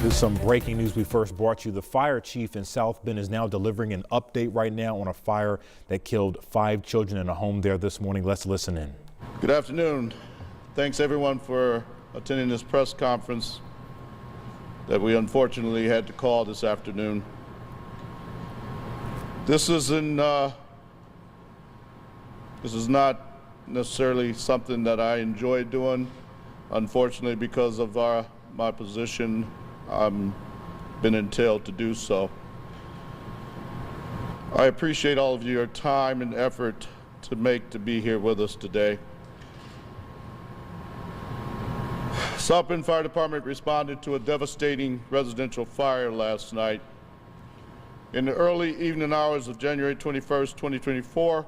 This is some breaking news we first brought you. The fire chief in South Bend is now delivering an update right now on a fire that killed 5 children in a home there this morning. Let's listen in. Good afternoon. Thanks everyone for attending this press conference that we unfortunately had to call this afternoon. This is not necessarily something that I enjoy doing. Unfortunately, because of my position, I've been entailed to do so. I appreciate all of your time and effort to be here with us today. South Bend Fire Department responded to a devastating residential fire last night. In the early evening hours of January 21st, 2024,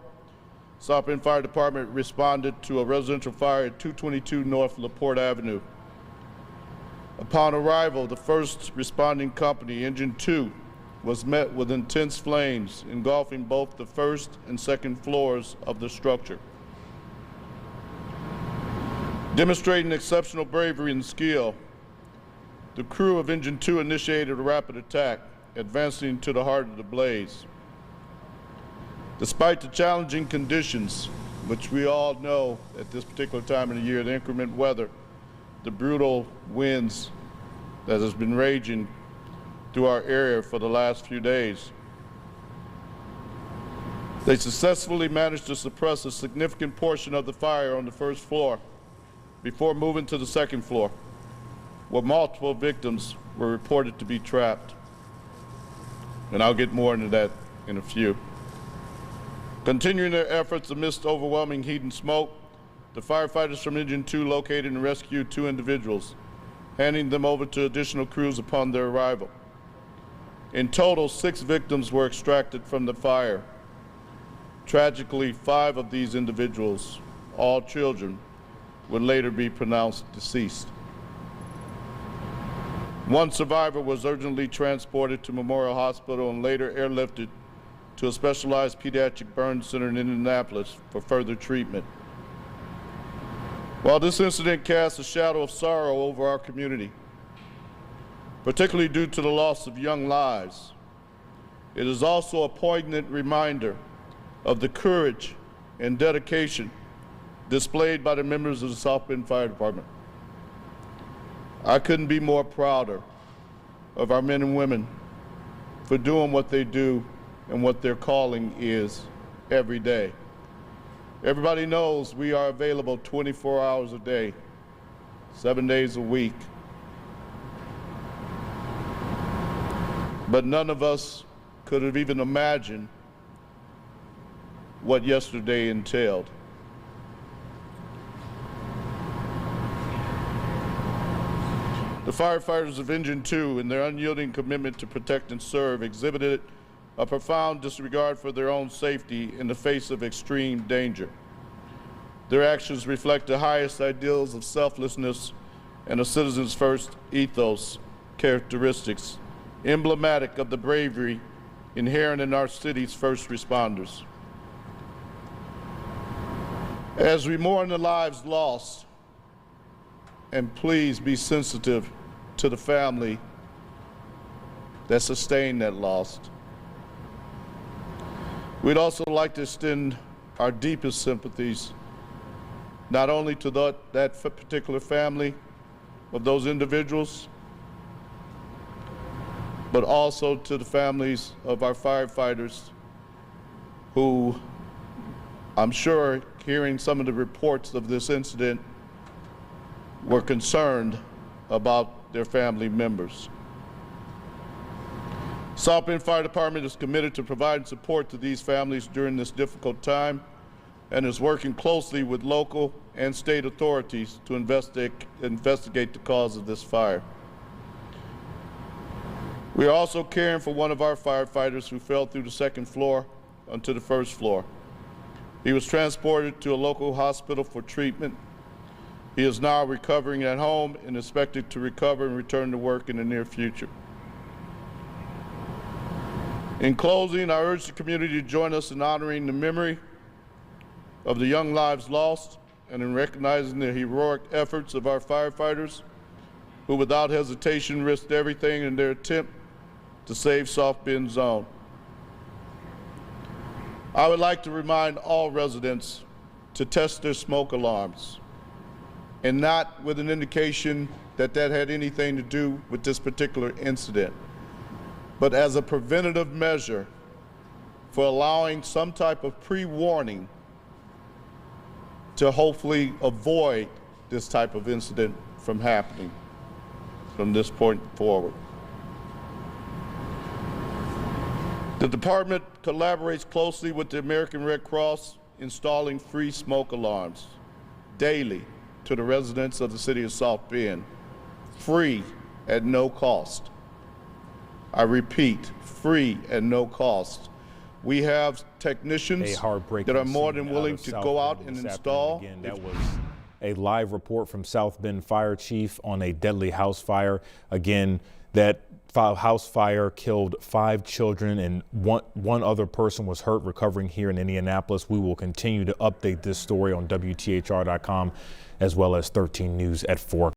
South Bend Fire Department responded to a residential fire at 222 North LaPorte Avenue. Upon arrival, the first responding company, Engine 2, was met with intense flames engulfing both the first and second floors of the structure. Demonstrating exceptional bravery and skill, the crew of Engine 2 initiated a rapid attack, advancing to the heart of the blaze. Despite the challenging conditions, which we all know at this particular time of the year, the inclement weather, the brutal winds that has been raging through our area for the last few days, they successfully managed to suppress a significant portion of the fire on the first floor before moving to the second floor, where multiple victims were reported to be trapped. And I'll get more into that in a few. Continuing their efforts amidst overwhelming heat and smoke, the firefighters from Engine 2 located and rescued 2 individuals, handing them over to additional crews upon their arrival. In total, 6 victims were extracted from the fire. Tragically, 5 of these individuals, all children, would later be pronounced deceased. 1 survivor was urgently transported to Memorial Hospital and later airlifted to a specialized pediatric burn center in Indianapolis for further treatment. While this incident casts a shadow of sorrow over our community, particularly due to the loss of young lives, it is also a poignant reminder of the courage and dedication displayed by the members of the South Bend Fire Department. I couldn't be more prouder of our men and women for doing what they do and what their calling is every day. Everybody knows we are available 24 hours a day, 7 days a week. But none of us could have even imagined what yesterday entailed. The firefighters of Engine 2, in their unyielding commitment to protect and serve, exhibited a profound disregard for their own safety in the face of extreme danger. Their actions reflect the highest ideals of selflessness and a citizen's first ethos characteristics, emblematic of the bravery inherent in our city's first responders. As we mourn the lives lost, and please be sensitive to the family that sustained that loss, we'd also like to extend our deepest sympathies not only to that particular family of those individuals, but also to the families of our firefighters who, I'm sure, hearing some of the reports of this incident, were concerned about their family members. South Bend Fire Department is committed to providing support to these families during this difficult time and is working closely with local and state authorities to investigate the cause of this fire. We are also caring for one of our firefighters who fell through the second floor onto the first floor. He was transported to a local hospital for treatment. He is now recovering at home and expected to recover and return to work in the near future. In closing, I urge the community to join us in honoring the memory of the young lives lost and in recognizing the heroic efforts of our firefighters who without hesitation risked everything in their attempt to save South Bend Zone. I would like to remind all residents to test their smoke alarms, and not with an indication that that had anything to do with this particular incident, but as a preventative measure for allowing some type of pre-warning to hopefully avoid this type of incident from happening from this point forward. The department collaborates closely with the American Red Cross, installing free smoke alarms daily to the residents of the city of South Bend, free at no cost. I repeat, free at no cost. We have technicians that are more than willing to go out and install. Again, that was a live report from South Bend Fire Chief on a deadly house fire. Again, that house fire killed 5 children and one other person was hurt, recovering here in Indianapolis. We will continue to update this story on WTHR.com as well as 13 News at 4.